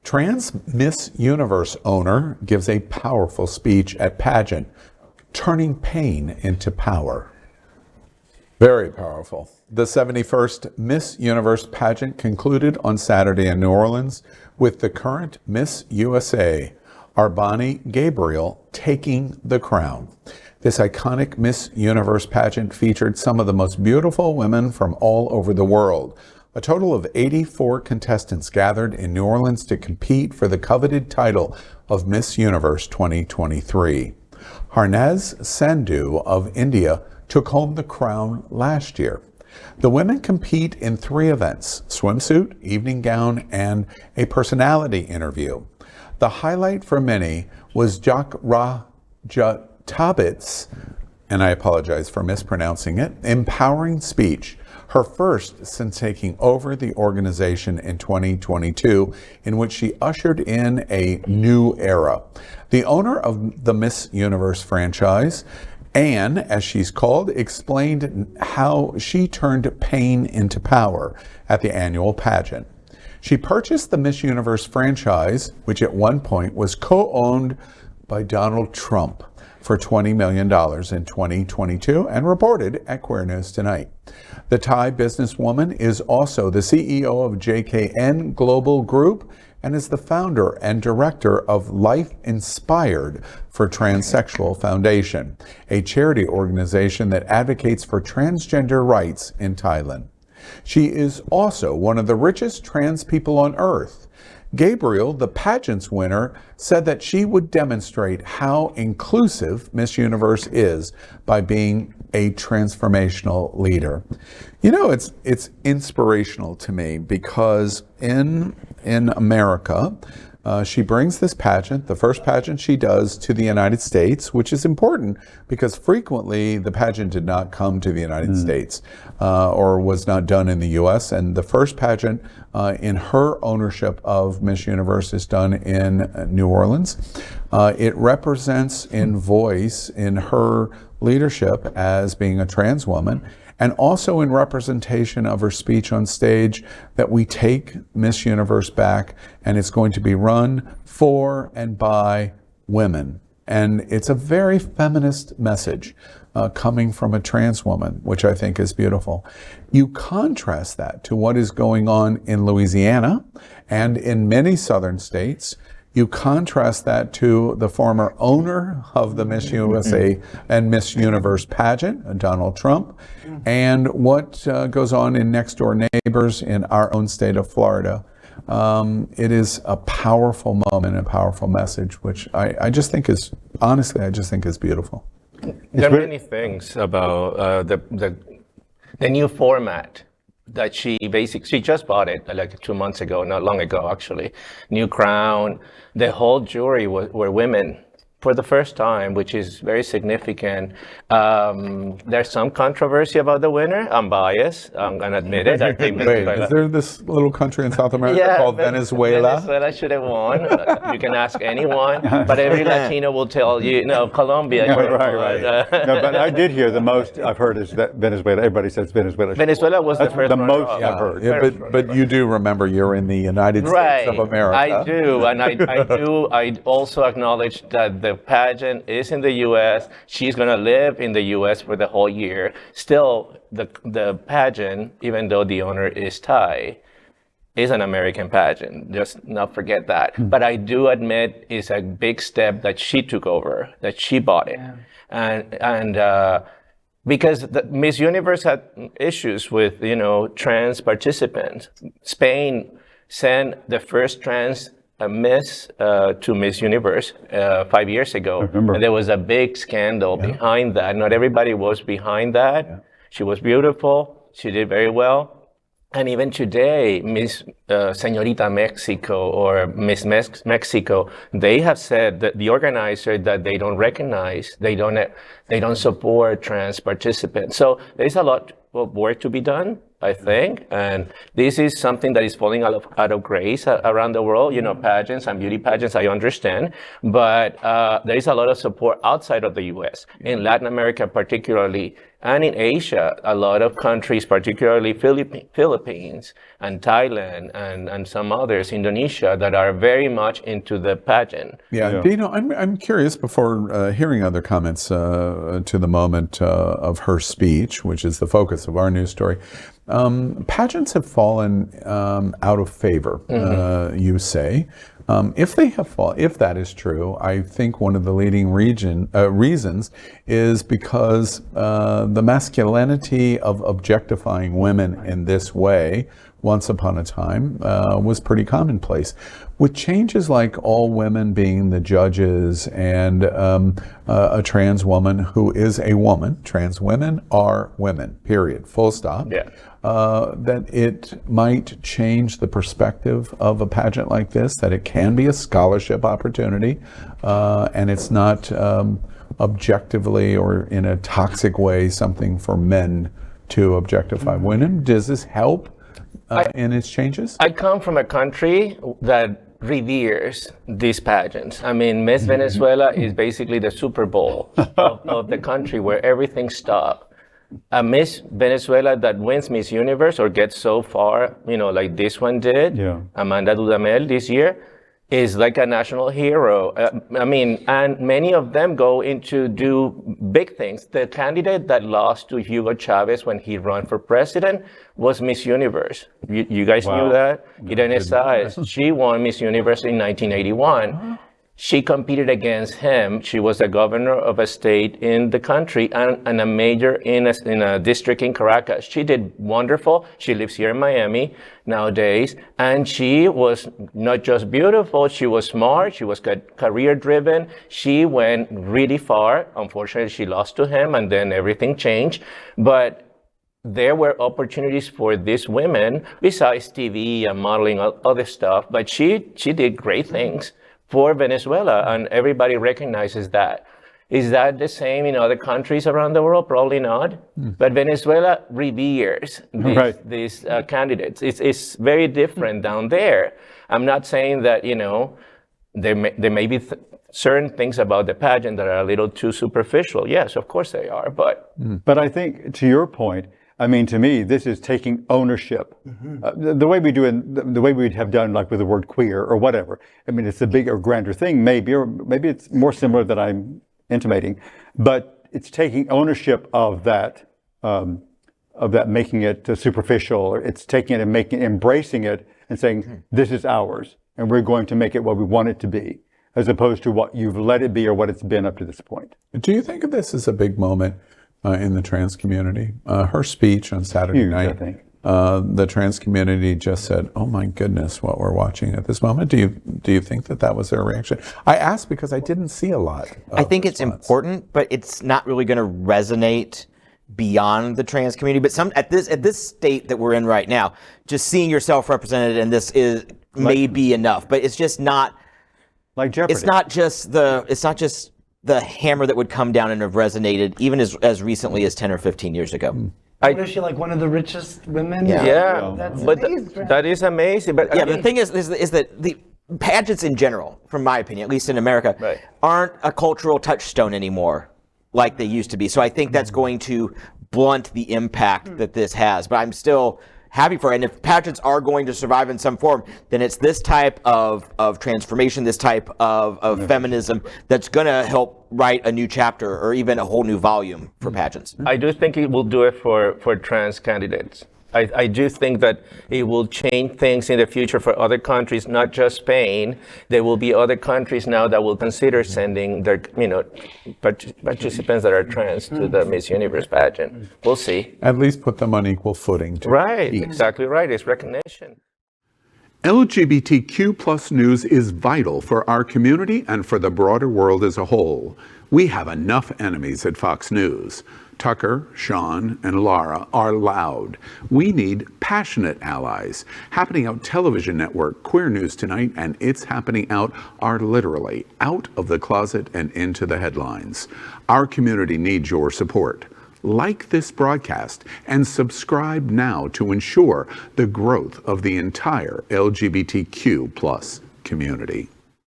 Trans Miss Universe owner gives a powerful speech at Pageant, turning pain into power. Very powerful. The 71st Miss Universe pageant concluded on Saturday in New Orleans with the current Miss USA, Gabriel, taking the crown. This iconic Miss Universe pageant featured some of the most beautiful women from all over the world. A total of 84 contestants gathered in New Orleans to compete for the coveted title of Miss Universe 2023. Harnaaz Sandhu of India took home the crown last year. The women compete in 3 events: swimsuit, evening gown, and a personality interview. The highlight for many was Jakrajutatip's, and I apologize for mispronouncing it, empowering speech, her first since taking over the organization in 2022, in which she ushered in a new era. The owner of the Miss Universe franchise, Anne, as she's called, explained how she turned pain into power at the annual pageant. She purchased the Miss Universe franchise, which at one point was co-owned by Donald Trump, for $20 million in 2022 and reported at Queer News Tonight. The Thai businesswoman is also the CEO of JKN Global Group and is the founder and director of Life Inspired for Transsexual Foundation, a charity organization that advocates for transgender rights in Thailand. She is also one of the richest trans people on earth. Gabriel, the pageant's winner, said that she would demonstrate how inclusive Miss Universe is by being a transformational leader. You know, it's inspirational to me because in America, she brings this pageant, the first pageant she does, to the United States, which is important because frequently the pageant did not come to the United States or was not done in the U.S. And the first pageant in her ownership of Miss Universe is done in New Orleans. It represents in voice, in her leadership as being a trans woman, and also in representation of her speech on stage, that we take Miss Universe back and it's going to be run for and by women. And it's a very feminist message coming from a trans woman, which I think is beautiful. You contrast that to what is going on in Louisiana and in many southern states. You contrast that to the former owner of the Miss USA and Miss Universe pageant, Donald Trump, and what goes on in next door neighbors in our own state of Florida. It is a powerful moment, a powerful message, which I just think is, honestly, I just think is beautiful. There are many things about the new format that she just bought it like 2 months ago, not long ago actually. New crown, the whole jury were women for the first time, which is very significant. There's some controversy about the winner. I'm biased, I'm gonna admit it. I think Wait, is there this little country in South America called Venezuela? Venezuela should have won. You can ask anyone, but every Latino will tell you, no, Colombia. Right. No, but I did hear the most I've heard is that Venezuela. Everybody says Venezuela. Venezuela was the first. The most I've heard. Yeah, but you do remember you're in the United States of America. I do, and I also acknowledge that the pageant is in the U.S. She's going to live in the U.S. for the whole year. Still, the pageant, even though the owner is Thai, is an American pageant. Just not forget that. But I do admit it's a big step that she took over, that she bought it. Yeah. Because the Miss Universe had issues with, trans participants. Spain sent the first trans Miss to Miss Universe 5 years ago. And there was a big scandal behind that. Not everybody was behind that. Yeah. She was beautiful. She did very well. And even today, Miss Señorita Mexico or Miss Mexico, they have said that the organizer that they don't recognize, they don't support trans participants. So there's a lot of work to be done, I think, and this is something that is falling out of grace around the world. Pageants and beauty pageants, I understand, but there is a lot of support outside of the U.S. In Latin America, particularly, And in Asia, a lot of countries, particularly Philippines and Thailand and some others, Indonesia, that are very much into the pageant. Yeah, Dino, I'm curious before hearing other comments to the moment of her speech, which is the focus of our news story. Pageants have fallen out of favor, you say. If that is true, I think one of the leading reasons is because the masculinity of objectifying women in this way, once upon a time, was pretty commonplace. With changes like all women being the judges and a trans woman who is a woman, trans women are women, period, full stop. Yeah. That it might change the perspective of a pageant like this, that it can be a scholarship opportunity, and it's not objectively or in a toxic way something for men to objectify women. Does this help in its changes? I come from a country that reveres these pageants. I mean, Miss Venezuela is basically the Super Bowl of the country where everything stops. A Miss Venezuela that wins Miss Universe or gets so far, like this one did, Amanda Dudamel this year, is like a national hero. And many of them go into do big things. The candidate that lost to Hugo Chavez when he ran for president was Miss Universe. You guys knew that? Irene Saez. She won Miss Universe in 1981. She competed against him. She was the governor of a state in the country and a mayor in a district in Caracas. She did wonderful. She lives here in Miami nowadays. And she was not just beautiful, she was smart, she was career driven. She went really far. Unfortunately, she lost to him and then everything changed. But there were opportunities for these women besides TV and modeling, other stuff. But she did great things for Venezuela, and everybody recognizes that. Is that the same in other countries around the world? Probably not. But Venezuela reveres these candidates. It's very different down there. I'm not saying that, there may be certain things about the pageant that are a little too superficial. Yes, of course they are, but... But I think, to your point, to me, this is taking ownership. The way we do it, the way we'd have done, like with the word queer or whatever. It's a bigger, grander thing, maybe, or maybe it's more similar than I'm intimating. But it's taking ownership of that, making it superficial. It's taking it and embracing it and saying, this is ours, and we're going to make it what we want it to be, as opposed to what you've let it be or what it's been up to this point. Do you think of this as a big moment in the trans community? Her speech on Saturday night, I think. The trans community just said, "Oh my goodness, what we're watching at this moment." Do you think that was their reaction? I asked because I didn't see a lot. I think it's important, but it's not really going to resonate beyond the trans community. But at this state that we're in right now, just seeing yourself represented in this may be enough. But it's just not like Jeopardy. It's not just the hammer that would come down and have resonated even as recently as 10 or 15 years ago. Is she like one of the richest women? Yeah, that's but amazing. that is amazing. But the thing is that the pageants in general, from my opinion, at least in America, aren't a cultural touchstone anymore like they used to be. So I think that's going to blunt the impact that this has. But I'm still happy for it. And if pageants are going to survive in some form, then it's this type of transformation, this type of feminism that's going to help write a new chapter or even a whole new volume for pageants. I do think it will do it for trans candidates. I do think that it will change things in the future for other countries, not just Spain. There will be other countries now that will consider sending their, participants that are trans to the Miss Universe pageant. We'll see. At least put them on equal footing. Right, exactly right. It's recognition. LGBTQ plus news is vital for our community and for the broader world as a whole. We have enough enemies at Fox News. Tucker, Sean, and Lara are loud. We need passionate allies. Happening Out Television Network, Queer News Tonight, and It's Happening Out are literally out of the closet and into the headlines. Our community needs your support. Like this broadcast and subscribe now to ensure the growth of the entire LGBTQ plus community.